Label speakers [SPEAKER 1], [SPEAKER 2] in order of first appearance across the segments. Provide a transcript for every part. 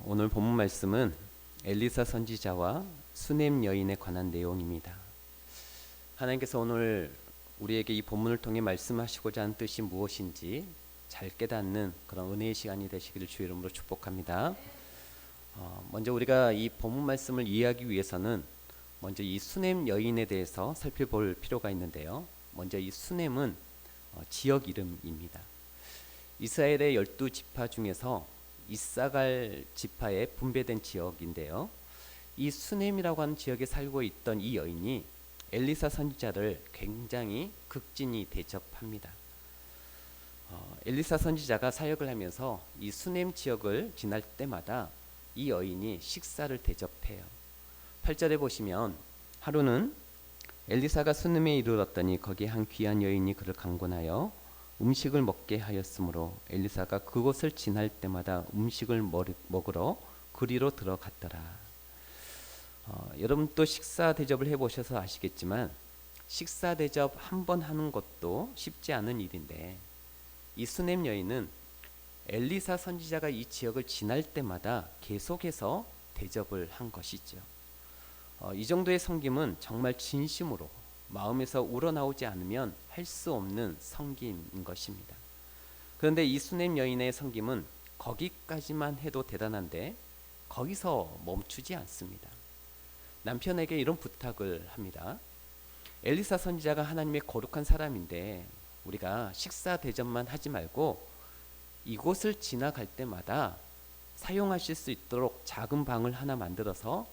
[SPEAKER 1] 오늘 본문 말씀은 엘리사 선지자와 수넴 여인에 관한 내용입니다. 하나님께서 오늘 우리에게 이 본문을 통해 말씀하시고자 하는 뜻이 무엇인지 잘 깨닫는 그런 은혜의 시간이 되시기를 주의 이름으로 축복합니다. 먼저 우리가 이 본문 말씀을 이해하기 위해서는 먼저 이 수넴 여인에 대해서 살펴볼 필요가 있는데요. 먼저 이 수넴은 지역 이름입니다. 이스라엘의 12지파 중에서 이사갈 지파에 분배된 지역인데요. 이 수넴이라고 하는 지역에 살고 있던 이 여인이 엘리사 선지자를 굉장히 극진히 대접합니다. 엘리사 선지자가 사역을 하면서 이 수넴 지역을 지날 때마다 이 여인이 식사를 대접해요. 8절에 보시면 하루는 엘리사가 수넴에 이르렀더니 거기에 한 귀한 여인이 그를 강권하여 음식을 먹게 하였으므로 엘리사가 그곳을 지날 때마다 음식을 먹으러 그리로 들어갔더라. 여러분 또 식사 대접을 해보셔서 아시겠지만 식사 대접 한 번 하는 것도 쉽지 않은 일인데 이 수넴 여인은 엘리사 선지자가 이 지역을 지날 때마다 계속해서 대접을 한 것이죠. 이 정도의 섬김은 정말 진심으로 마음에서 우러나오지 않으면 할 수 없는 섬김인 것입니다. 그런데 이 수넴 여인의 섬김은 거기까지만 해도 대단한데 거기서 멈추지 않습니다. 남편에게 이런 부탁을 합니다. 엘리사 선지자가 하나님의 거룩한 사람인데 우리가 식사 대접만 하지 말고 이곳을 지나갈 때마다 사용하실 수 있도록 작은 방을 하나 만들어서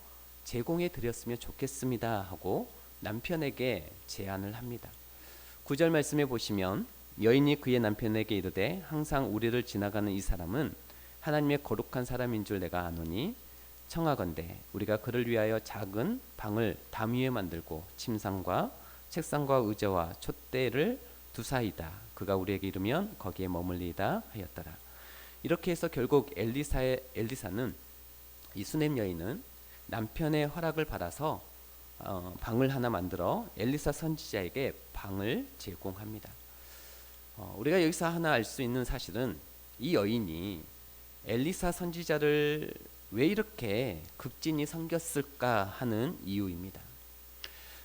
[SPEAKER 1] 제공해 드렸으면 좋겠습니다 하고 남편에게 제안을 합니다. 9절 말씀에 보시면 여인이 그의 남편에게 이르되 항상 우리를 지나가는 이 사람은 하나님의 거룩한 사람인 줄 내가 아노니 청하건대 우리가 그를 위하여 작은 방을 담 위에 만들고 침상과 책상과 의자와 촛대를 두사이다. 그가 우리에게 이르면 거기에 머물리다 하였더라. 이렇게 해서 결국 엘리사는 이 수넴 여인은 남편의 허락을 받아서 방을 하나 만들어 엘리사 선지자에게 방을 제공합니다. 우리가 여기서 하나 알 수 있는 사실은 이 여인이 엘리사 선지자를 왜 이렇게 극진히 섬겼을까 하는 이유입니다.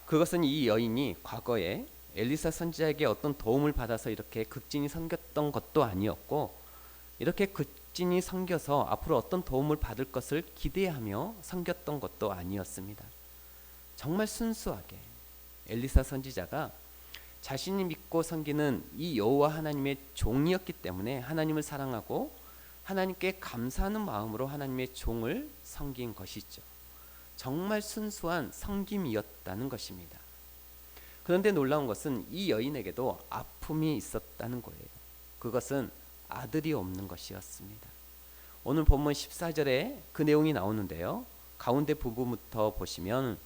[SPEAKER 1] 그것은 이 여인이 과거에 엘리사 선지자에게 어떤 도움을 받아서 이렇게 극진히 섬겼던 것도 아니었고 이렇게 극진히 섬겨서 앞으로 어떤 도움을 받을 것을 기대하며 섬겼던 것도 아니었습니다. 정말 순수하게 엘리사 선지자가 자신이 믿고 섬기는 이 여호와 하나님의 종이었기 때문에 하나님을 사랑하고 하나님께 감사하는 마음으로 하나님의 종을 섬긴 것이죠. 정말 순수한 섬김이었다는 것입니다. 그런데 놀라운 것은 이 여인에게도 아픔이 있었다는 거예요. 그것은 아들이 없는 것이었습니다. 오늘 본문 14절에 그 내용이 나오는데요. 가운데 부분부터 보시면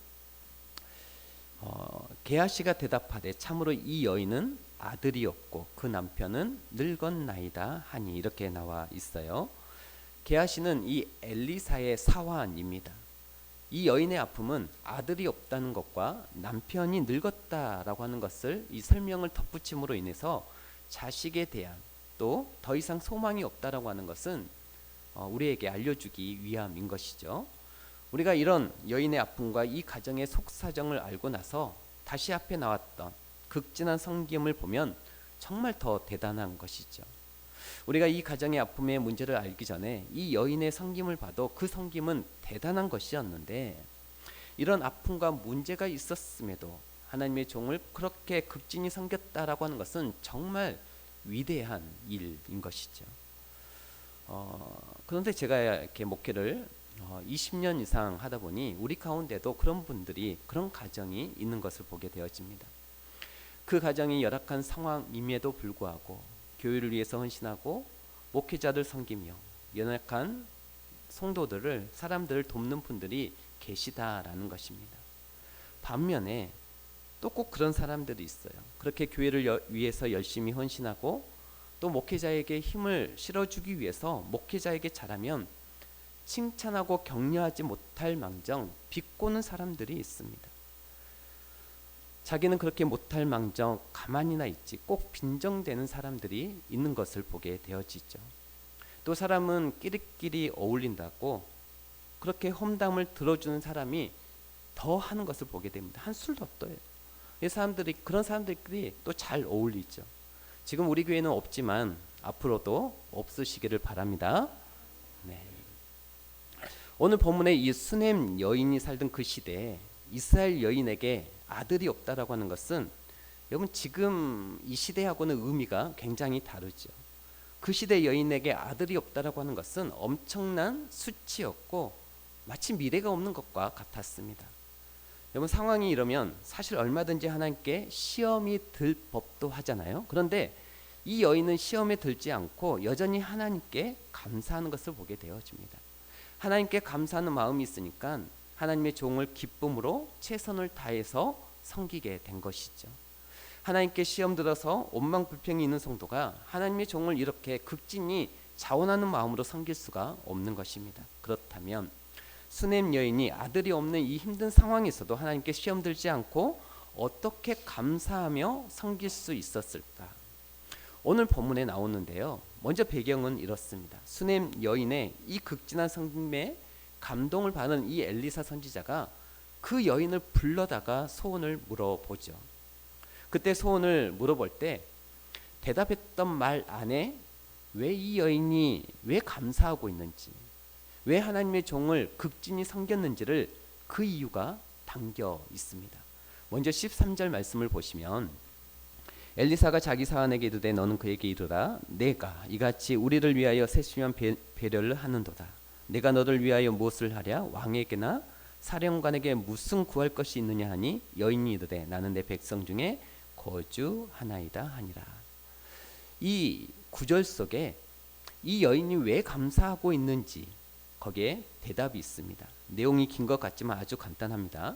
[SPEAKER 1] 게하시가 대답하되 참으로 이 여인은 아들이 없고 그 남편은 늙었나이다 하니 이렇게 나와 있어요. 게하시는 이 엘리사의 사환입니다. 이 여인의 아픔은 아들이 없다는 것과 남편이 늙었다라고 하는 것을 이 설명을 덧붙임으로 인해서 자식에 대한 또 더 이상 소망이 없다라고 하는 것은 우리에게 알려주기 위함인 것이죠. 우리가 이런 여인의 아픔과 이 가정의 속사정을 알고 나서 다시 앞에 나왔던 극진한 섬김을 보면 정말 더 대단한 것이죠. 우리가 이 가정의 아픔의 문제를 알기 전에 이 여인의 섬김을 봐도 그 섬김은 대단한 것이었는데 이런 아픔과 문제가 있었음에도 하나님의 종을 그렇게 극진히 섬겼다라고 하는 것은 정말 위대한 일인 것이죠. 그런데 제가 이렇게 목회를 20년 이상 하다 보니 우리 가운데도 그런 분들이 그런 가정이 있는 것을 보게 되어집니다. 그 가정이 열악한 상황임에도 불구하고 교회를 위해서 헌신하고 목회자들 섬기며 연약한 성도들을 사람들을 돕는 분들이 계시다라는 것입니다. 반면에 또 꼭 그런 사람들이 있어요. 그렇게 교회를 위해서 열심히 헌신하고 또 목회자에게 힘을 실어주기 위해서 목회자에게 잘하면 칭찬하고 격려하지 못할 망정 비꼬는 사람들이 있습니다. 자기는 그렇게 못할 망정 가만히나 있지 꼭 빈정대는 사람들이 있는 것을 보게 되어지죠. 또 사람은 끼리끼리 어울린다고 그렇게 험담을 들어주는 사람이 더 하는 것을 보게 됩니다. 한술 더 떠요. 이 사람들이 그런 사람들끼리 또 잘 어울리죠. 지금 우리 교회는 없지만 앞으로도 없으시기를 바랍니다. 네. 오늘 본문에 이 수넴 여인이 살던 그 시대에 이스라엘 여인에게 아들이 없다라고 하는 것은 여러분 지금 이 시대하고는 의미가 굉장히 다르죠. 그 시대 여인에게 아들이 없다라고 하는 것은 엄청난 수치였고 마치 미래가 없는 것과 같았습니다. 여러분 상황이 이러면 사실 얼마든지 하나님께 시험이 들 법도 하잖아요. 그런데 이 여인은 시험에 들지 않고 여전히 하나님께 감사하는 것을 보게 되어집니다. 하나님께 감사하는 마음이 있으니까 하나님의 종을 기쁨으로 최선을 다해서 섬기게 된 것이죠. 하나님께 시험 들어서 원망불평이 있는 성도가 하나님의 종을 이렇게 극진히 자원하는 마음으로 섬길 수가 없는 것입니다. 그렇다면 수넴 여인이 아들이 없는 이 힘든 상황에서도 하나님께 시험 들지 않고 어떻게 감사하며 섬길 수 있었을까? 오늘 본문에 나오는데요. 먼저 배경은 이렇습니다. 수넴 여인의 이 극진한 섬김에 감동을 받은 이 엘리사 선지자가 그 여인을 불러다가 소원을 물어보죠. 그때 소원을 물어볼 때 대답했던 말 안에 왜 이 여인이 왜 감사하고 있는지, 왜 하나님의 종을 극진히 섬겼는지를 그 이유가 담겨 있습니다. 먼저 13절 말씀을 보시면 엘리사가 자기 사환에게 이르되 너는 그에게 이르라 내가 이같이 우리를 위하여 세심한 배려를 하는도다. 내가 너를 위하여 무엇을 하랴? 왕에게나 사령관에게 무슨 구할 것이 있느냐 하니 여인이 이르되 나는 내 백성 중에 거주하나이다 하니라. 이 구절 속에 이 여인이 왜 감사하고 있는지 거기에 대답이 있습니다. 내용이 긴 것 같지만 아주 간단합니다.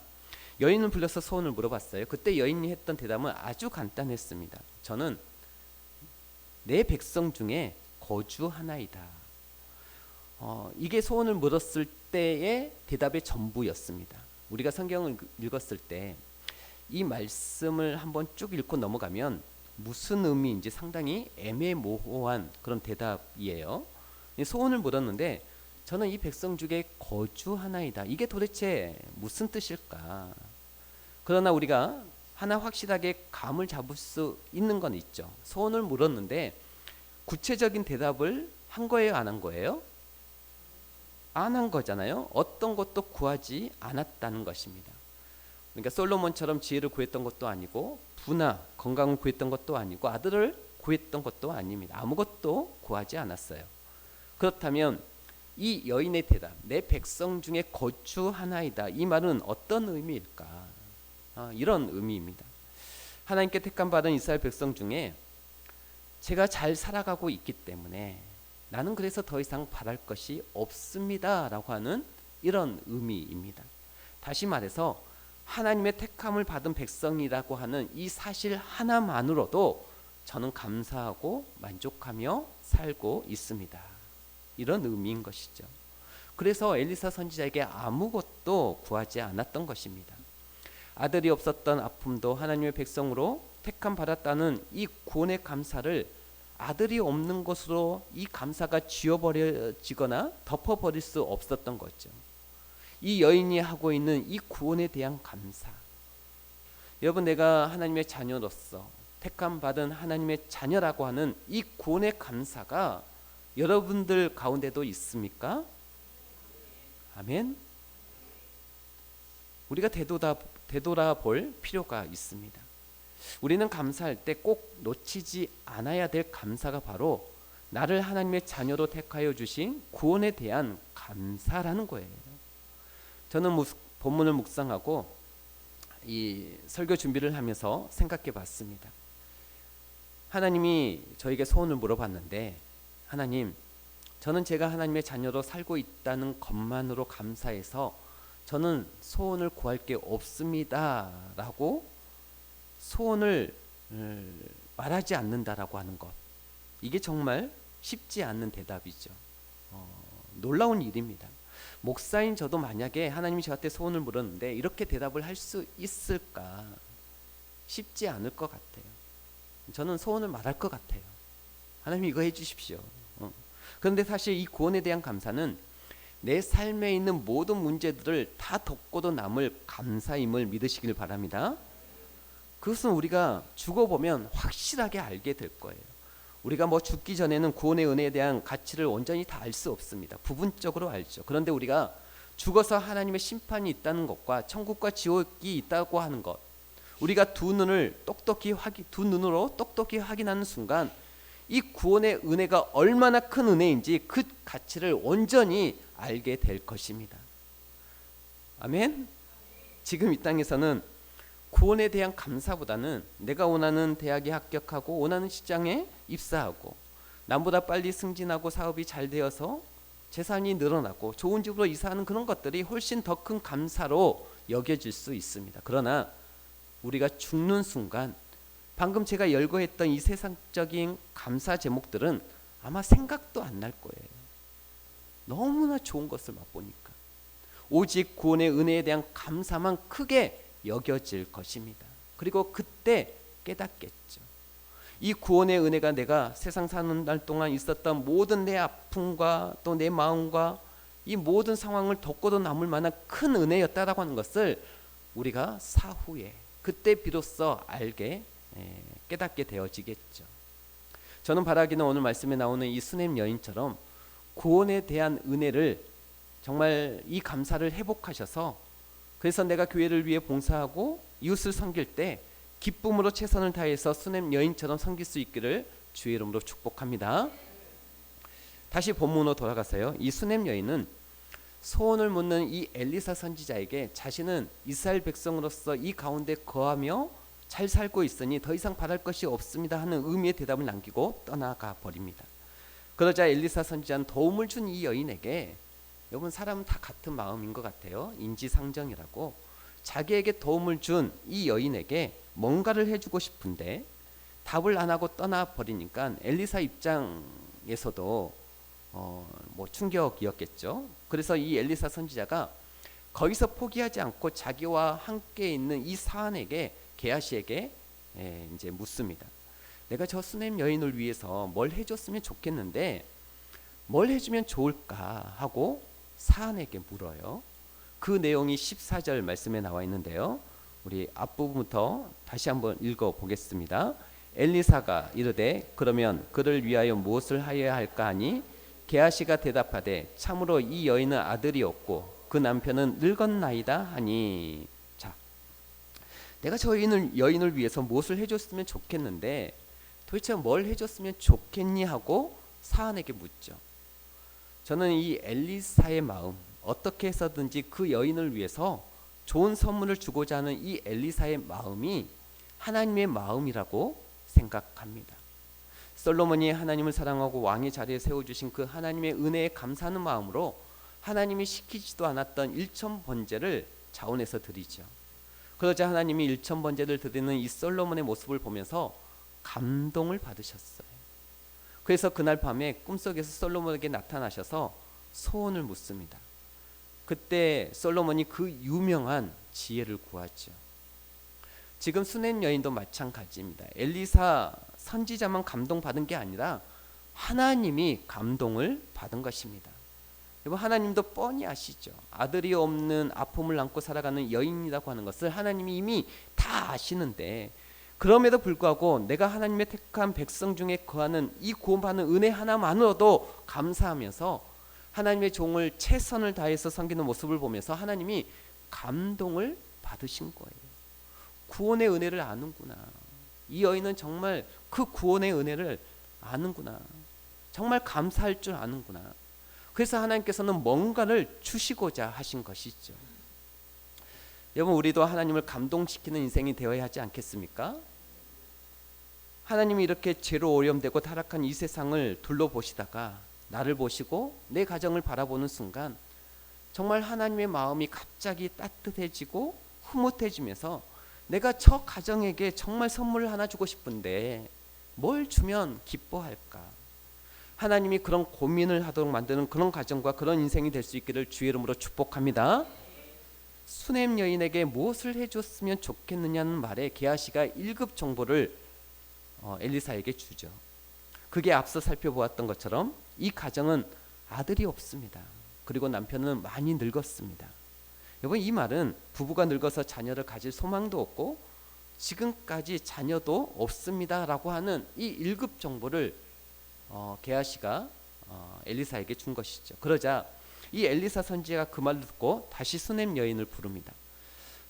[SPEAKER 1] 여인을 불러서 소원을 물어봤어요. 그때 여인이 했던 대답은 아주 간단했습니다. 저는 내 백성 중에 거주하나이다. 이게 소원을 물었을 때의 대답의 전부였습니다. 우리가 성경을 읽었을 때 이 말씀을 한번 쭉 읽고 넘어가면 무슨 의미인지 상당히 애매모호한 그런 대답이에요. 소원을 물었는데 저는 이 백성 중에 거주하나이다. 이게 도대체 무슨 뜻일까? 그러나 우리가 하나 확실하게 감을 잡을 수 있는 건 있죠. 소원을 물었는데 구체적인 대답을 한 거예요, 안 한 거예요? 안 한 거잖아요. 어떤 것도 구하지 않았다는 것입니다. 그러니까 솔로몬처럼 지혜를 구했던 것도 아니고 부나 건강을 구했던 것도 아니고 아들을 구했던 것도 아닙니다. 아무것도 구하지 않았어요. 그렇다면 이 여인의 대답, 내 백성 중에 거주하나이다. 이 말은 어떤 의미일까? 이런 의미입니다. 하나님께 택함 받은 이스라엘 백성 중에 제가 잘 살아가고 있기 때문에 나는 그래서 더 이상 바랄 것이 없습니다. 라고 하는 이런 의미입니다. 다시 말해서 하나님의 택함을 받은 백성이라고 하는 이 사실 하나만으로도 저는 감사하고 만족하며 살고 있습니다. 이런 의미인 것이죠. 그래서 엘리사 선지자에게 아무것도 구하지 않았던 것입니다. 아들이 없었던 아픔도 하나님의 백성으로 택함 받았다는 이 구원의 감사를 아들이 없는 것으로 이 감사가 지워버려지거나 덮어버릴 수 없었던 거죠. 이 여인이 하고 있는 이 구원에 대한 감사. 여러분, 내가 하나님의 자녀로서 택함 받은 하나님의 자녀라고 하는 이 구원의 감사가 여러분들 가운데도 있습니까? 아멘. 우리가 되돌아볼 필요가 있습니다. 우리는 감사할 때 꼭 놓치지 않아야 될 감사가 바로 나를 하나님의 자녀로 택하여 주신 구원에 대한 감사라는 거예요. 저는 본문을 묵상하고 이 설교 준비를 하면서 생각해 봤습니다. 하나님이 저에게 소원을 물어봤는데 하나님, 저는 제가 하나님의 자녀로 살고 있다는 것만으로 감사해서 저는 소원을 구할 게 없습니다 라고 소원을 말하지 않는다라고 하는 것, 이게 정말 쉽지 않는 대답이죠. 놀라운 일입니다. 목사인 저도 만약에 하나님이 저한테 소원을 물었는데 이렇게 대답을 할 수 있을까? 쉽지 않을 것 같아요. 저는 소원을 말할 것 같아요. 하나님 이거 해주십시오. 그런데 사실 이 구원에 대한 감사는 내 삶에 있는 모든 문제들을 다 덮고도 남을 감사임을 믿으시길 바랍니다. 그것은 우리가 죽어보면 확실하게 알게 될 거예요. 우리가 죽기 전에는 구원의 은혜에 대한 가치를 온전히 다 알 수 없습니다. 부분적으로 알죠. 그런데 우리가 죽어서 하나님의 심판이 있다는 것과 천국과 지옥이 있다고 하는 것, 우리가 두 눈으로 똑똑히 확인하는 순간 이 구원의 은혜가 얼마나 큰 은혜인지 그 가치를 온전히 알게 될 것입니다. 아멘. 지금 이 땅에서는 구원에 대한 감사보다는 내가 원하는 대학에 합격하고 원하는 직장에 입사하고 남보다 빨리 승진하고 사업이 잘 되어서 재산이 늘어나고 좋은 집으로 이사하는 그런 것들이 훨씬 더 큰 감사로 여겨질 수 있습니다. 그러나 우리가 죽는 순간 방금 제가 열거했던 이 세상적인 감사 제목들은 아마 생각도 안 날 거예요. 너무나 좋은 것을 맛보니까 오직 구원의 은혜에 대한 감사만 크게 여겨질 것입니다. 그리고 그때 깨닫겠죠. 이 구원의 은혜가 내가 세상 사는 날 동안 있었던 모든 내 아픔과 또 내 마음과 이 모든 상황을 덮고도 남을 만한 큰 은혜였다라고 하는 것을 우리가 사후에 그때 비로소 알게 깨닫게 되어지겠죠. 저는 바라기는 오늘 말씀에 나오는 이 수넴 여인처럼 구원에 대한 은혜를 정말 이 감사를 회복하셔서 그래서 내가 교회를 위해 봉사하고 이웃을 섬길 때 기쁨으로 최선을 다해서 수넴 여인처럼 섬길 수 있기를 주의 이름으로 축복합니다. 다시 본문으로 돌아가서요. 이 수넴 여인은 소원을 묻는 이 엘리사 선지자에게 자신은 이스라엘 백성으로서 이 가운데 거하며 잘 살고 있으니 더 이상 바랄 것이 없습니다 하는 의미의 대답을 남기고 떠나가 버립니다. 그러자 엘리사 선지자는 도움을 준 이 여인에게, 여러분 사람은 다 같은 마음인 것 같아요. 인지상정이라고 자기에게 도움을 준 이 여인에게 뭔가를 해주고 싶은데 답을 안 하고 떠나버리니까 엘리사 입장에서도 충격이었겠죠. 그래서 이 엘리사 선지자가 거기서 포기하지 않고 자기와 함께 있는 이 사안에게 게하시에게 이제 묻습니다. 내가 저 수넴 여인을 위해서 뭘 해줬으면 좋겠는데 뭘 해주면 좋을까 하고 사안에게 물어요. 그 내용이 14절 말씀에 나와 있는데요. 우리 앞부분부터 다시 한번 읽어보겠습니다. 엘리사가 이르되 그러면 그를 위하여 무엇을 하여야 할까 하니 게하시가 대답하되 참으로 이 여인은 아들이 없고 그 남편은 늙었나이다 하니. 자, 내가 저 여인을 위해서 무엇을 해줬으면 좋겠는데 도대체 뭘 해줬으면 좋겠니 하고 사안에게 묻죠. 저는 이 엘리사의 마음, 어떻게 해서든지 그 여인을 위해서 좋은 선물을 주고자 하는 이 엘리사의 마음이 하나님의 마음이라고 생각합니다. 솔로몬이 하나님을 사랑하고 왕의 자리에 세워주신 그 하나님의 은혜에 감사하는 마음으로 하나님이 시키지도 않았던 일천번제를 자원해서 드리죠. 그러자 하나님이 일천번제를 드리는 이 솔로몬의 모습을 보면서 감동을 받으셨어요. 그래서 그날 밤에 꿈속에서 솔로몬에게 나타나셔서 소원을 묻습니다. 그때 솔로몬이 그 유명한 지혜를 구하죠. 지금 수넴 여인도 마찬가지입니다. 엘리사 선지자만 감동받은 게 아니라 하나님이 감동을 받은 것입니다. 여러분 하나님도 뻔히 아시죠. 아들이 없는 아픔을 안고 살아가는 여인이라고 하는 것을 하나님이 이미 다 아시는데 그럼에도 불구하고 내가 하나님의 택한 백성 중에 거하는 이 구원받는 은혜 하나만으로도 감사하면서 하나님의 종을 최선을 다해서 섬기는 모습을 보면서 하나님이 감동을 받으신 거예요. 구원의 은혜를 아는구나. 이 여인은 정말 그 구원의 은혜를 아는구나. 정말 감사할 줄 아는구나. 그래서 하나님께서는 뭔가를 주시고자 하신 것이죠. 여러분 우리도 하나님을 감동시키는 인생이 되어야 하지 않겠습니까? 하나님이 이렇게 죄로 오염되고 타락한 이 세상을 둘러보시다가 나를 보시고 내 가정을 바라보는 순간 정말 하나님의 마음이 갑자기 따뜻해지고 흐뭇해지면서 내가 저 가정에게 정말 선물을 하나 주고 싶은데 뭘 주면 기뻐할까? 하나님이 그런 고민을 하도록 만드는 그런 가정과 그런 인생이 될 수 있기를 주의 이름으로 축복합니다. 수넴 여인에게 무엇을 해줬으면 좋겠느냐는 말에 게하시가 1급 정보를 엘리사에게 주죠. 그게 앞서 살펴보았던 것처럼 이 가정은 아들이 없습니다. 그리고 남편은 많이 늙었습니다. 여러분, 이 말은 부부가 늙어서 자녀를 가질 소망도 없고 지금까지 자녀도 없습니다라고 하는 이 1급 정보를 게하시가 엘리사에게 준 것이죠. 그러자 이 엘리사 선지자가 그 말을 듣고 다시 수넴 여인을 부릅니다.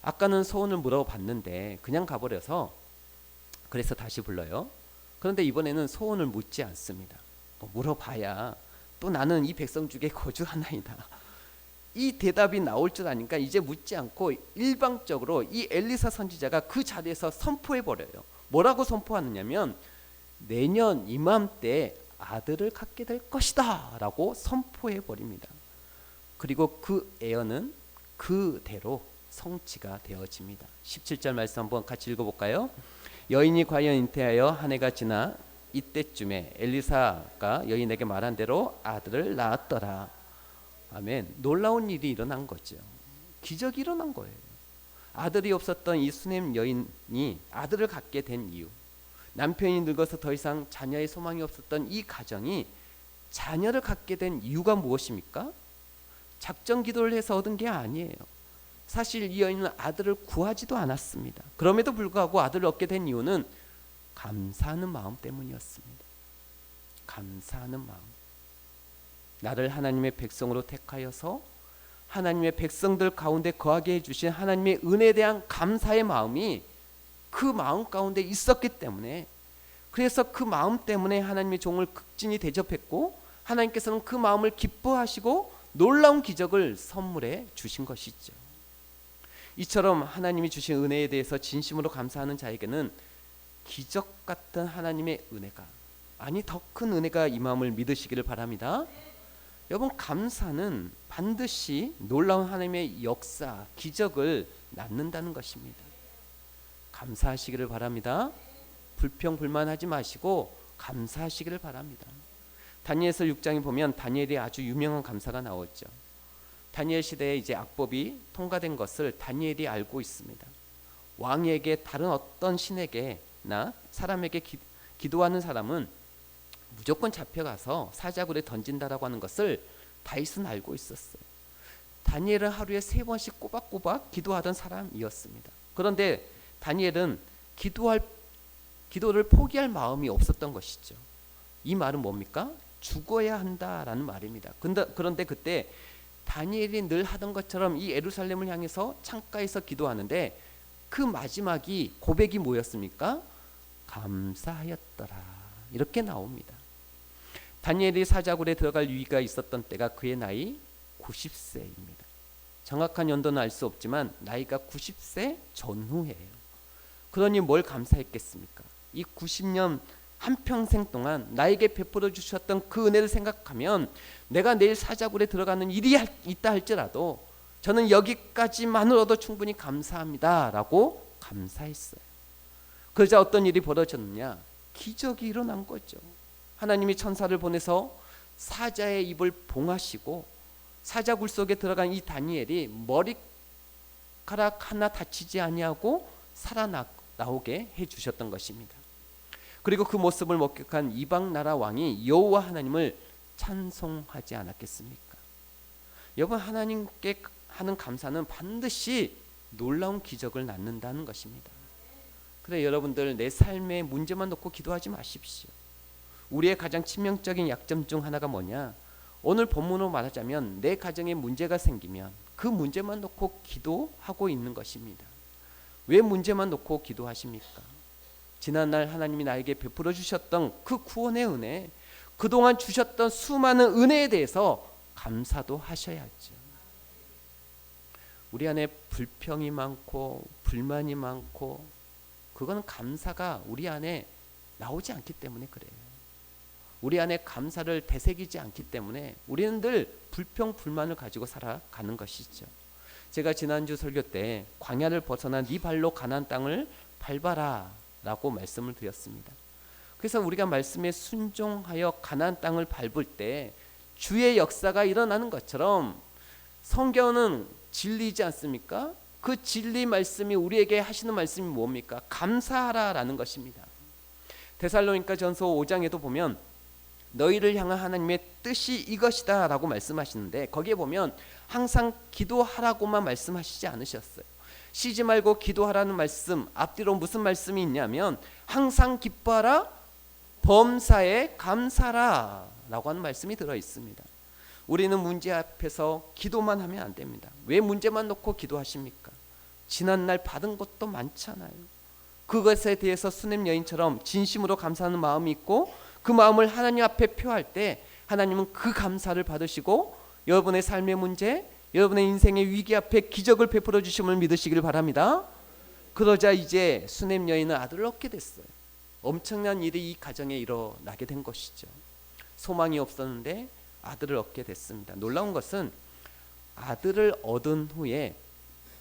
[SPEAKER 1] 아까는 소원을 물어봤는데 그냥 가버려서 그래서 다시 불러요. 그런데 이번에는 소원을 묻지 않습니다. 물어봐야 또 나는 이 백성 중에 거주하나이다. 이 대답이 나올 줄 아니까 이제 묻지 않고 일방적으로 이 엘리사 선지자가 그 자리에서 선포해버려요. 뭐라고 선포하느냐면 내년 이맘때 아들을 갖게 될 것이다 라고 선포해버립니다. 그리고 그 예언은 그대로 성취가 되어집니다. 17절 말씀 한번 같이 읽어볼까요? 여인이 과연 잉태하여 한 해가 지나 이때쯤에 엘리사가 여인에게 말한 대로 아들을 낳았더라. 아멘. 놀라운 일이 일어난 거죠. 기적이 일어난 거예요. 아들이 없었던 이 수넴 여인이 아들을 갖게 된 이유, 남편이 늙어서 더 이상 자녀의 소망이 없었던 이 가정이 자녀를 갖게 된 이유가 무엇입니까? 작정 기도를 해서 얻은 게 아니에요. 사실 이 여인은 아들을 구하지도 않았습니다. 그럼에도 불구하고 아들을 얻게 된 이유는 감사하는 마음 때문이었습니다. 감사하는 마음. 나를 하나님의 백성으로 택하여서 하나님의 백성들 가운데 거하게 해주신 하나님의 은혜에 대한 감사의 마음이 그 마음 가운데 있었기 때문에, 그래서 그 마음 때문에 하나님의 종을 극진히 대접했고 하나님께서는 그 마음을 기뻐하시고 놀라운 기적을 선물해 주신 것이죠. 이처럼 하나님이 주신 은혜에 대해서 진심으로 감사하는 자에게는 기적 같은 하나님의 은혜가, 아니 더 큰 은혜가 임함을 믿으시기를 바랍니다. 여러분, 감사는 반드시 놀라운 하나님의 역사, 기적을 낳는다는 것입니다. 감사하시기를 바랍니다. 불평불만하지 마시고 감사하시기를 바랍니다. 다니엘서 6장에 보면 다니엘이 아주 유명한 감사가 나오죠. 다니엘 시대에 이제 악법이 통과된 것을 다니엘이 알고 있습니다. 왕에게 다른 어떤 신에게나 사람에게 기도하는 사람은 무조건 잡혀가서 사자굴에 던진다라고 하는 것을 다윗은 알고 있었어요. 다니엘은 하루에 3번씩 꼬박꼬박 기도하던 사람이었습니다. 그런데 다니엘은 기도를 포기할 마음이 없었던 것이죠. 이 말은 뭡니까? 죽어야 한다라는 말입니다. 그런데 그때 다니엘이 늘 하던 것처럼 이 예루살렘을 향해서 창가에서 기도하는데 그 마지막이 고백이 뭐였습니까? 감사하였더라. 이렇게 나옵니다. 다니엘이 사자굴에 들어갈 유의가 있었던 때가 그의 나이 90세입니다. 정확한 연도는 알 수 없지만 나이가 90세 전후예요. 그러니 뭘 감사했겠습니까? 이 90년 한평생 동안 나에게 베풀어 주셨던 그 은혜를 생각하면 내가 내일 사자굴에 들어가는 일이 있다 할지라도 저는 여기까지만으로도 충분히 감사합니다 라고 감사했어요. 그러자 어떤 일이 벌어졌느냐? 기적이 일어난 거죠. 하나님이 천사를 보내서 사자의 입을 봉하시고 사자굴 속에 들어간 이 다니엘이 머리카락 하나 다치지 아니하고 살아나오게 해주셨던 것입니다. 그리고 그 모습을 목격한 이방 나라 왕이 여호와 하나님을 찬송하지 않았겠습니까? 여러분, 하나님께 하는 감사는 반드시 놀라운 기적을 낳는다는 것입니다. 그래, 여러분들 내 삶의 문제만 놓고 기도하지 마십시오. 우리의 가장 치명적인 약점 중 하나가 뭐냐? 오늘 본문으로 말하자면 내 가정에 문제가 생기면 그 문제만 놓고 기도하고 있는 것입니다. 왜 문제만 놓고 기도하십니까? 지난날 하나님이 나에게 베풀어 주셨던 그 구원의 은혜, 그동안 주셨던 수많은 은혜에 대해서 감사도 하셔야죠. 우리 안에 불평이 많고 불만이 많고 그건 감사가 우리 안에 나오지 않기 때문에 그래요. 우리 안에 감사를 되새기지 않기 때문에 우리는 늘 불평 불만을 가지고 살아가는 것이죠. 제가 지난주 설교 때 광야를 벗어나 네 발로 가나안 땅을 밟아라 라고 말씀을 드렸습니다. 그래서 우리가 말씀에 순종하여 가나안 땅을 밟을 때 주의 역사가 일어나는 것처럼 성경은 진리이지 않습니까? 그 진리 말씀이 우리에게 하시는 말씀이 뭡니까? 감사하라라는 것입니다. 데살로니가 전서 5장에도 보면 너희를 향한 하나님의 뜻이 이것이다 라고 말씀하시는데, 거기에 보면 항상 기도하라고만 말씀하시지 않으셨어요. 쉬지 말고 기도하라는 말씀 앞뒤로 무슨 말씀이 있냐면 항상 기뻐하라, 범사에 감사라 라고 하는 말씀이 들어 있습니다. 우리는 문제 앞에서 기도만 하면 안 됩니다. 왜 문제만 놓고 기도하십니까? 지난날 받은 것도 많잖아요. 그것에 대해서 수냄 여인처럼 진심으로 감사하는 마음이 있고 그 마음을 하나님 앞에 표할 때 하나님은 그 감사를 받으시고 여러분의 삶의 문제, 여러분의 인생의 위기 앞에 기적을 베풀어 주심을 믿으시길 바랍니다. 그러자 이제 수냄 여인은 아들을 얻게 됐어요. 엄청난 일이 이 가정에 일어나게 된 것이죠. 소망이 없었는데 아들을 얻게 됐습니다. 놀라운 것은 아들을 얻은 후에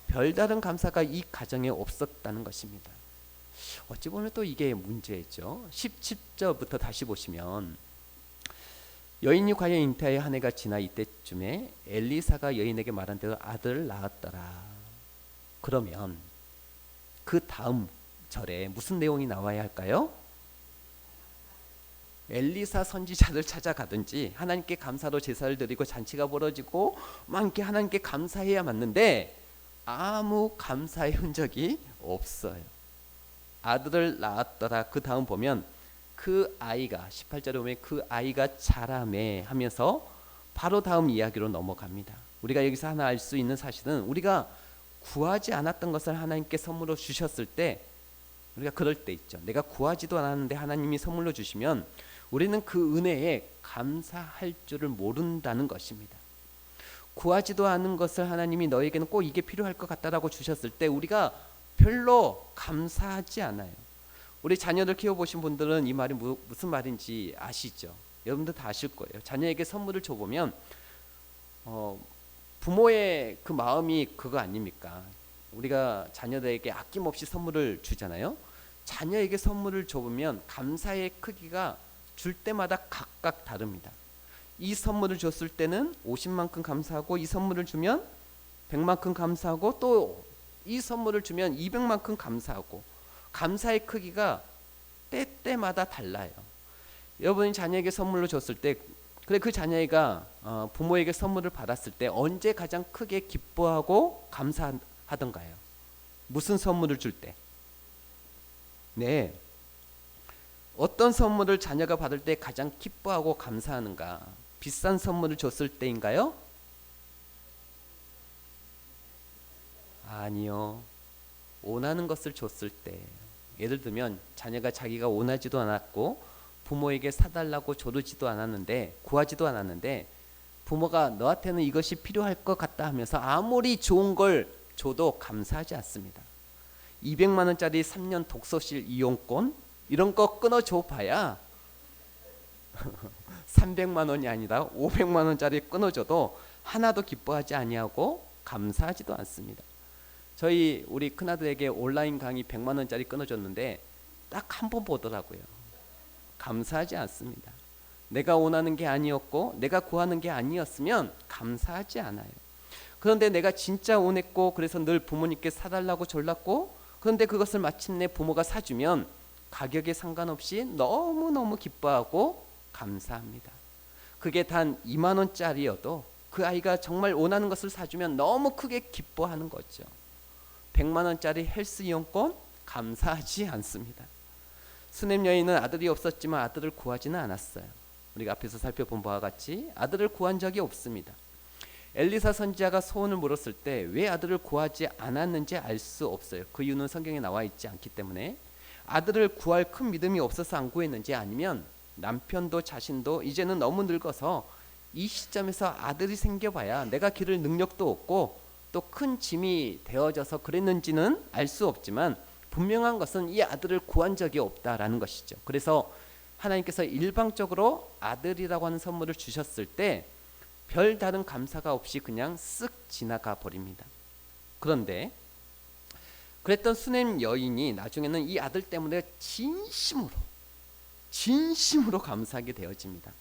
[SPEAKER 1] 별다른 감사가 이 가정에 없었다는 것입니다. 어찌 보면 또 이게 문제죠. 17절부터 다시 보시면 여인이 과연 잉태의 한 해가 지나 이때쯤에 엘리사가 여인에게 말한 대로 아들을 낳았더라. 그러면 그 다음 절에 무슨 내용이 나와야 할까요? 엘리사 선지자를 찾아가든지 하나님께 감사로 제사를 드리고 잔치가 벌어지고 막 이렇게 하나님께 감사해야 맞는데 아무 감사의 흔적이 없어요. 아들을 낳았더라. 그 다음 보면 그 아이가 18절에 보면 그 아이가 자라매 하면서 바로 다음 이야기로 넘어갑니다. 우리가 여기서 하나 알 수 있는 사실은 우리가 구하지 않았던 것을 하나님께 선물로 주셨을 때 우리가 그럴 때 있죠. 내가 구하지도 않았는데 하나님이 선물로 주시면 우리는 그 은혜에 감사할 줄을 모른다는 것입니다. 구하지도 않은 것을 하나님이 너에게는 꼭 이게 필요할 것 같다라고 주셨을 때 우리가 별로 감사하지 않아요. 우리 자녀들 키워보신 분들은 이 말이 무슨 말인지 아시죠? 여러분들 다 아실 거예요. 자녀에게 선물을 줘보면 부모의 그 마음이 그거 아닙니까? 우리가 자녀들에게 아낌없이 선물을 주잖아요. 자녀에게 선물을 줘보면 감사의 크기가 줄 때마다 각각 다릅니다. 이 선물을 줬을 때는 50만큼 감사하고 이 선물을 주면 100만큼 감사하고 또 이 선물을 주면 200만큼 감사하고 감사의 크기가 때때마다 달라요. 여러분이 자녀에게 선물로 줬을 때 그래 그 자녀가 부모에게 선물을 받았을 때 언제 가장 크게 기뻐하고 감사하던가요? 무슨 선물을 줄 때? 네. 어떤 선물을 자녀가 받을 때 가장 기뻐하고 감사하는가? 비싼 선물을 줬을 때인가요? 아니요. 원하는 것을 줬을 때. 예를 들면 자녀가 자기가 원하지도 않았고 부모에게 사달라고 조르지도 않았는데 구하지도 않았는데 부모가 너한테는 이것이 필요할 것 같다 하면서 아무리 좋은 걸 줘도 감사하지 않습니다. 200만 원짜리 3년 독서실 이용권 이런 거 끊어줘 봐야 300만 원이 아니라 500만 원짜리 끊어줘도 하나도 기뻐하지 아니하고 감사하지도 않습니다. 우리 큰아들에게 온라인 강의 100만 원짜리 끊어줬는데 딱 한 번 보더라고요. 감사하지 않습니다. 내가 원하는 게 아니었고 내가 구하는 게 아니었으면 감사하지 않아요. 그런데 내가 진짜 원했고 그래서 늘 부모님께 사달라고 졸랐고 그런데 그것을 마침내 부모가 사주면 가격에 상관없이 너무너무 기뻐하고 감사합니다. 그게 단 2만 원짜리여도 그 아이가 정말 원하는 것을 사주면 너무 크게 기뻐하는 거죠. 100만 원짜리 헬스 이용권 감사하지 않습니다. 수냄 여인은 아들이 없었지만 아들을 구하지는 않았어요. 우리가 앞에서 살펴본 바와 같이 아들을 구한 적이 없습니다. 엘리사 선지자가 소원을 물었을 때 왜 아들을 구하지 않았는지 알 수 없어요. 그 이유는 성경에 나와 있지 않기 때문에 아들을 구할 큰 믿음이 없어서 안 구했는지 아니면 남편도 자신도 이제는 너무 늙어서 이 시점에서 아들이 생겨봐야 내가 기를 능력도 없고 또 큰 짐이 되어져서 그랬는지는 알 수 없지만 분명한 것은 이 아들을 구한 적이 없다라는 것이죠. 그래서 하나님께서 일방적으로 아들이라고 하는 선물을 주셨을 때 별다른 감사가 없이 그냥 쓱 지나가 버립니다. 그런데 그랬던 수냄 여인이 나중에는 이 아들 때문에 진심으로 감사하게 되어집니다.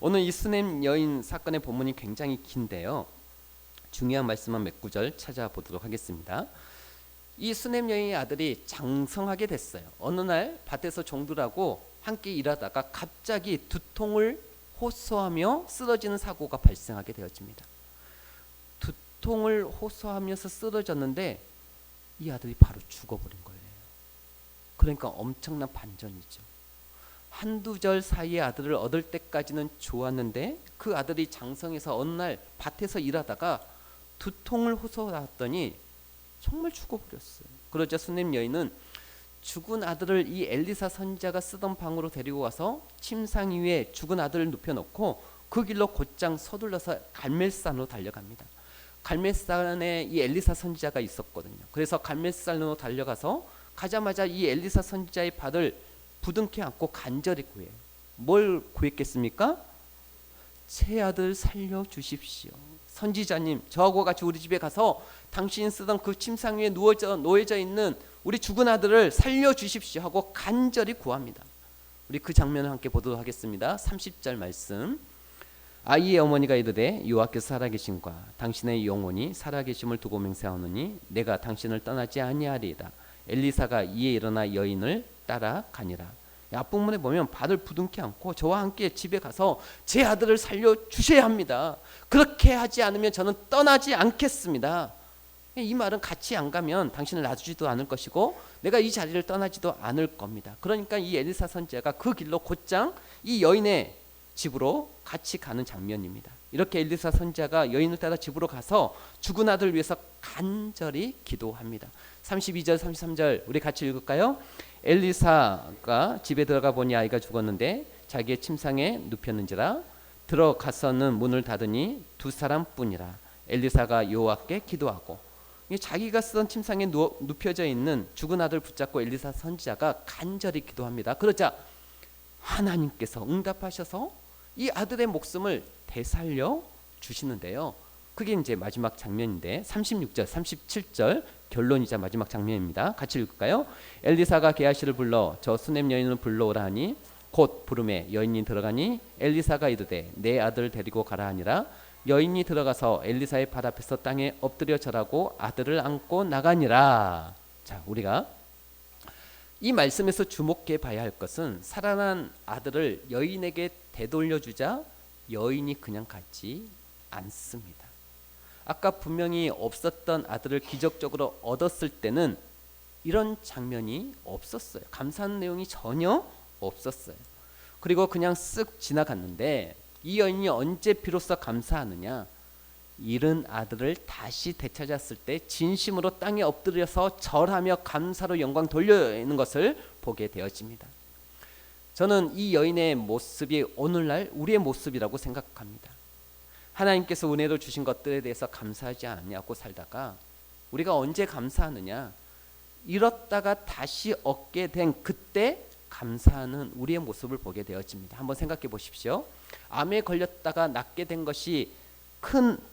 [SPEAKER 1] 오늘 이 수냄 여인 사건의 본문이 굉장히 긴데요. 중요한 말씀만 몇 구절 찾아보도록 하겠습니다. 이 수냄 여인의 아들이 장성하게 됐어요. 어느 날 밭에서 종들하고 함께 일하다가 갑자기 두통을 호소하며 쓰러지는 사고가 발생하게 되어집니다. 두통을 호소하면서 쓰러졌는데 이 아들이 바로 죽어버린 거예요. 그러니까 엄청난 반전이죠. 한두 절 사이에 아들을 얻을 때까지는 좋았는데 그 아들이 장성에서 어느 날 밭에서 일하다가 두통을 호소하더니 정말 죽어버렸어요. 그러자 수넴 여인은 죽은 아들을 이 엘리사 선지자가 쓰던 방으로 데리고 와서 침상 위에 죽은 아들을 눕혀놓고 그 길로 곧장 서둘러서 갈멜산으로 달려갑니다. 갈멜산에 이 엘리사 선지자가 있었거든요. 그래서 갈멜산으로 달려가서 가자마자 이 엘리사 선지자의 발을 부둥켜 안고 간절히 구해요. 뭘 구했겠습니까? 제 아들 살려주십시오. 선지자님, 저하고 같이 우리 집에 가서 당신이 쓰던 그 침상 위에 놓여져 있는 우리 죽은 아들을 살려주십시오 하고 간절히 구합니다. 우리 그 장면을 함께 보도록 하겠습니다. 30절 말씀. 아이의 어머니가 이르되 여호와께서 살아계심과 당신의 영혼이 살아계심을 두고 맹세하노니 내가 당신을 떠나지 아니하리이다. 엘리사가 이에 일어나 여인을 따라가니라. 앞부분에 보면 발을 부둥켜 안고 저와 함께 집에 가서 제 아들을 살려주셔야 합니다. 그렇게 하지 않으면 저는 떠나지 않겠습니다. 이 말은 같이 안 가면 당신을 놔주지도 않을 것이고 내가 이 자리를 떠나지도 않을 겁니다. 그러니까 이 엘리사 선지자가 그 길로 곧장 이 여인의 집으로 같이 가는 장면입니다. 이렇게 엘리사 선지자가 여인을 따라 집으로 가서 죽은 아들을 위해서 간절히 기도합니다. 32절 33절 우리 같이 읽을까요? 엘리사가 집에 들어가 보니 아이가 죽었는데 자기의 침상에 눕혔는지라 들어가서는 문을 닫으니 두 사람뿐이라. 엘리사가 여호와께 기도하고 자기가 쓰던 침상에 눕혀져 있는 죽은 아들 붙잡고 엘리사 선지자가 간절히 기도합니다. 그러자 하나님께서 응답하셔서 이 아들의 목숨을 되살려 주시는데요. 그게 이제 마지막 장면인데 36절 37절 결론이자 마지막 장면입니다. 같이 읽을까요? 엘리사가 게하시를 불러 저 수넴 여인을 불러오라 하니 곧 부름에 여인이 들어가니 엘리사가 이르되 내 아들 데리고 가라 하니라. 여인이 들어가서 엘리사의 발 앞에서 땅에 엎드려 절하고 아들을 안고 나가니라. 자, 우리가 이 말씀에서 주목해 봐야 할 것은 살아난 아들을 여인에게 되돌려주자 여인이 그냥 가지 않습니다. 아까 분명히 없었던 아들을 기적적으로 얻었을 때는 이런 장면이 없었어요. 감사하는 내용이 전혀 없었어요. 그리고 그냥 쓱 지나갔는데 이 여인이 언제 비로소 감사하느냐? 잃은 아들을 다시 되찾았을 때 진심으로 땅에 엎드려서 절하며 감사로 영광 돌리는 것을 보게 되어집니다. 저는 이 여인의 모습이 오늘날 우리의 모습이라고 생각합니다. 하나님께서 은혜로 주신 것들에 대해서 감사하지 않냐고 살다가 우리가 언제 감사하느냐? 잃었다가 다시 얻게 된 그때 감사하는 우리의 모습을 보게 되어집니다. 한번 생각해 보십시오. 암에 걸렸다가 낫게 된 것이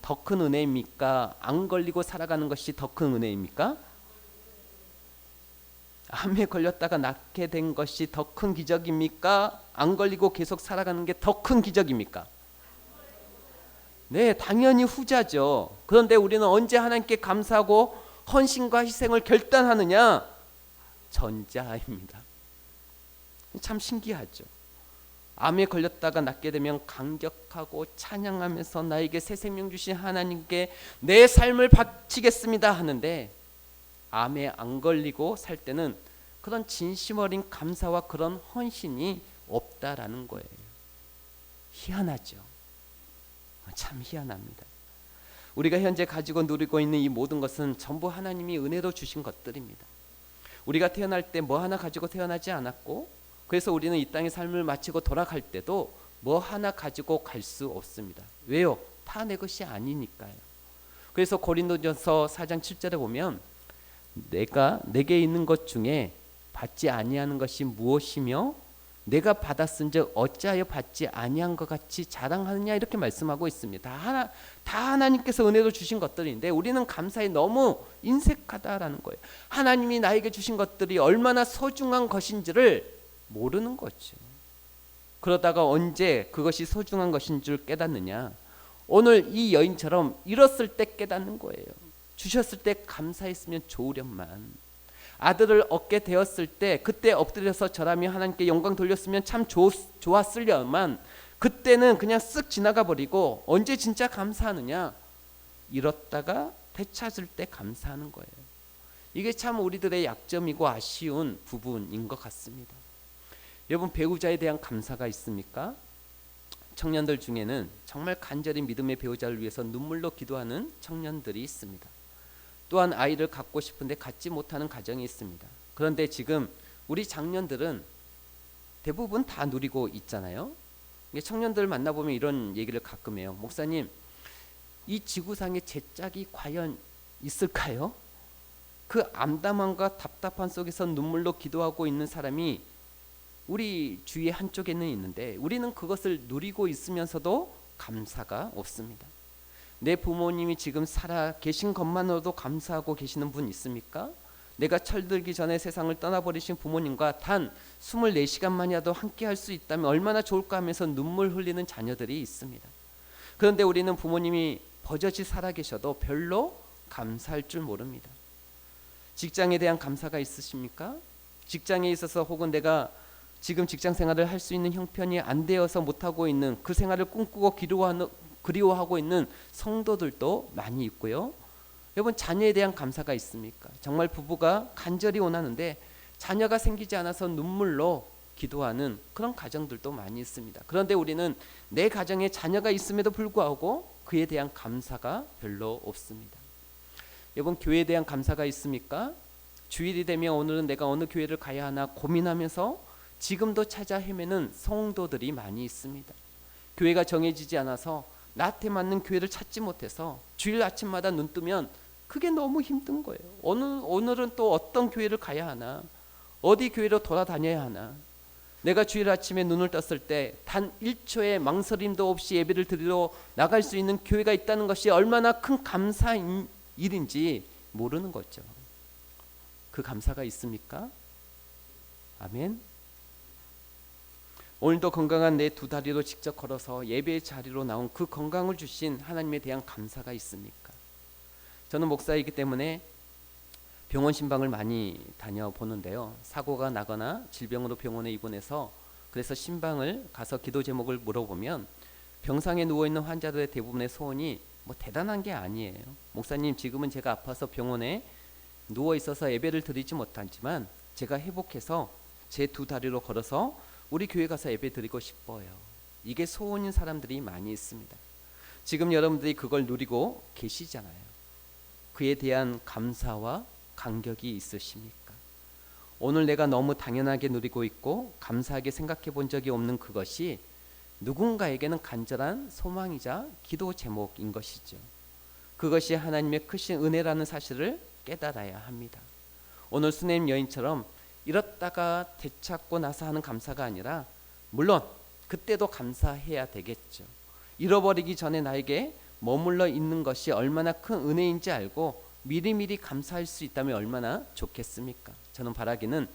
[SPEAKER 1] 더 큰 은혜입니까? 안 걸리고 살아가는 것이 더 큰 은혜입니까? 암에 걸렸다가 낫게 된 것이 더 큰 기적입니까? 안 걸리고 계속 살아가는 게 더 큰 기적입니까? 네, 당연히 후자죠. 그런데 우리는 언제 하나님께 감사하고 헌신과 희생을 결단하느냐? 전자입니다. 참 신기하죠. 암에 걸렸다가 낫게 되면 감격하고 찬양하면서 나에게 새 생명 주신 하나님께 내 삶을 바치겠습니다 하는데 암에 안 걸리고 살 때는 그런 진심 어린 감사와 그런 헌신이 없다라는 거예요. 희한하죠. 참 희한합니다. 우리가 현재 가지고 누리고 있는 이 모든 것은 전부 하나님이 은혜로 주신 것들입니다. 우리가 태어날 때 뭐 하나 가지고 태어나지 않았고 그래서 우리는 이 땅의 삶을 마치고 돌아갈 때도 뭐 하나 가지고 갈 수 없습니다. 왜요? 다 내 것이 아니니까요. 그래서 고린도전서 4장 7절에 보면 내게 있는 것 중에 받지 아니하는 것이 무엇이며 내가 받았은즉 어찌하여 받지 아니한 것 같이 자랑하느냐 이렇게 말씀하고 있습니다. 다 하나님께서 은혜로 주신 것들인데 우리는 감사에 너무 인색하다라는 거예요. 하나님이 나에게 주신 것들이 얼마나 소중한 것인지를 모르는 거죠. 그러다가 언제 그것이 소중한 것인 줄 깨닫느냐? 오늘 이 여인처럼 잃었을 때 깨닫는 거예요. 주셨을 때 감사했으면 좋으련만. 아들을 얻게 되었을 때 그때 엎드려서 절하며 하나님께 영광 돌렸으면 참 좋았으려만 그때는 그냥 쓱 지나가 버리고 언제 진짜 감사하느냐? 잃었다가 되찾을 때 감사하는 거예요. 이게 참 우리들의 약점이고 아쉬운 부분인 것 같습니다. 여러분, 배우자에 대한 감사가 있습니까? 청년들 중에는 정말 간절히 믿음의 배우자를 위해서 눈물로 기도하는 청년들이 있습니다. 또한 아이를 갖고 싶은데 갖지 못하는 가정이 있습니다. 그런데 지금 우리 장년들은 대부분 다 누리고 있잖아요. 청년들 만나보면 이런 얘기를 가끔 해요. 목사님, 이 지구상에 제 짝이 과연 있을까요? 그 암담함과 답답한 속에서 눈물로 기도하고 있는 사람이 우리 주위의 한쪽에는 있는데 우리는 그것을 누리고 있으면서도 감사가 없습니다. 내 부모님이 지금 살아 계신 것만으로도 감사하고 계시는 분 있습니까? 내가 철들기 전에 세상을 떠나버리신 부모님과 단 24시간만이라도 함께 할 수 있다면 얼마나 좋을까 하면서 눈물 흘리는 자녀들이 있습니다. 그런데 우리는 부모님이 버젓이 살아계셔도 별로 감사할 줄 모릅니다. 직장에 대한 감사가 있으십니까? 직장에 있어서 혹은 내가 지금 직장 생활을 할 수 있는 형편이 안 되어서 못하고 있는 그 생활을 꿈꾸고 그리워하고 있는 성도들도 많이 있고요. 여러분, 자녀에 대한 감사가 있습니까? 정말 부부가 간절히 원하는데 자녀가 생기지 않아서 눈물로 기도하는 그런 가정들도 많이 있습니다. 그런데 우리는 내 가정에 자녀가 있음에도 불구하고 그에 대한 감사가 별로 없습니다. 여러분, 교회에 대한 감사가 있습니까? 주일이 되면 오늘은 내가 어느 교회를 가야 하나 고민하면서 지금도 찾아 헤매는 성도들이 많이 있습니다. 교회가 정해지지 않아서 나한테 맞는 교회를 찾지 못해서 주일 아침마다 눈 뜨면 그게 너무 힘든 거예요. 오늘은 또 어떤 교회를 가야 하나, 어디 교회로 돌아다녀야 하나. 내가 주일 아침에 눈을 떴을 때 단 1초의 망설임도 없이 예배를 드리러 나갈 수 있는 교회가 있다는 것이 얼마나 큰 감사인 일인지 모르는 거죠. 그 감사가 있습니까? 아멘. 오늘도 건강한 내 두 다리로 직접 걸어서 예배의 자리로 나온 그 건강을 주신 하나님에 대한 감사가 있습니까? 저는 목사이기 때문에 병원 신방을 많이 다녀보는데요. 사고가 나거나 질병으로 병원에 입원해서 그래서 신방을 가서 기도 제목을 물어보면 병상에 누워있는 환자들의 대부분의 소원이 뭐 대단한 게 아니에요. 목사님, 지금은 제가 아파서 병원에 누워있어서 예배를 드리지 못하지만 제가 회복해서 제 두 다리로 걸어서 우리 교회 가서 예배 드리고 싶어요. 이게 소원인 사람들이 많이 있습니다. 지금 여러분들이 그걸 누리고 계시잖아요. 그에 대한 감사와 감격이 있으십니까? 오늘 내가 너무 당연하게 누리고 있고 감사하게 생각해 본 적이 없는 그것이 누군가에게는 간절한 소망이자 기도 제목인 것이죠. 그것이 하나님의 크신 은혜라는 사실을 깨달아야 합니다. 오늘 수네임 여인처럼 잃었다가 되찾고 나서 하는 감사가 아니라 물론 그때도 감사해야 되겠죠. 잃어버리기 전에 나에게 머물러 있는 것이 얼마나 큰 은혜인지 알고 미리미리 감사할 수 있다면 얼마나 좋겠습니까? 저는 바라기는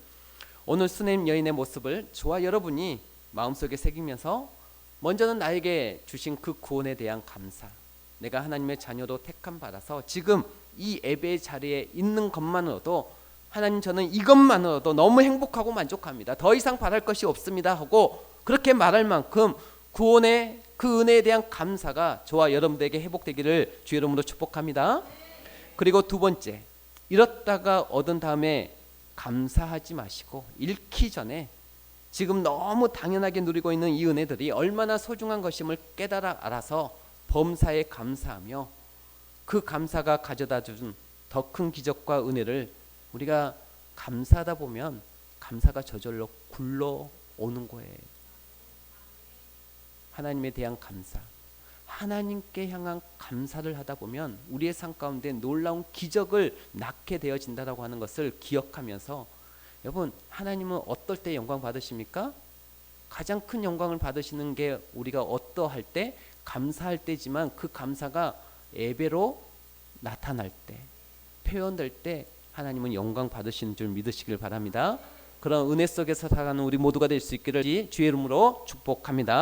[SPEAKER 1] 오늘 수네임 여인의 모습을 저와 여러분이 마음속에 새기면서 먼저는 나에게 주신 그 구원에 대한 감사, 내가 하나님의 자녀로 택함 받아서 지금 이 예배의 자리에 있는 것만으로도 하나님, 저는 이것만으로도 너무 행복하고 만족합니다. 더 이상 바랄 것이 없습니다 하고 그렇게 말할 만큼 구원의 그 은혜에 대한 감사가 저와 여러분들에게 회복되기를 주의 이름으로 축복합니다. 그리고 두 번째, 잃었다가 얻은 다음에 감사하지 마시고 잃기 전에 지금 너무 당연하게 누리고 있는 이 은혜들이 얼마나 소중한 것임을 깨달아 알아서 범사에 감사하며 그 감사가 가져다 준 더 큰 기적과 은혜를 우리가 감사하다 보면 감사가 저절로 굴러오는 거예요. 하나님에 대한 감사, 하나님께 향한 감사를 하다 보면 우리의 삶 가운데 놀라운 기적을 낳게 되어진다라고 하는 것을 기억하면서, 여러분, 하나님은 어떨 때 영광 받으십니까? 가장 큰 영광을 받으시는 게 우리가 어떠할 때? 감사할 때지만 그 감사가 예배로 나타날 때, 표현될 때 하나님은 영광 받으시는 줄 믿으시길 바랍니다. 그런 은혜 속에서 살아가는 우리 모두가 될 수 있기를 주의 이름으로 축복합니다.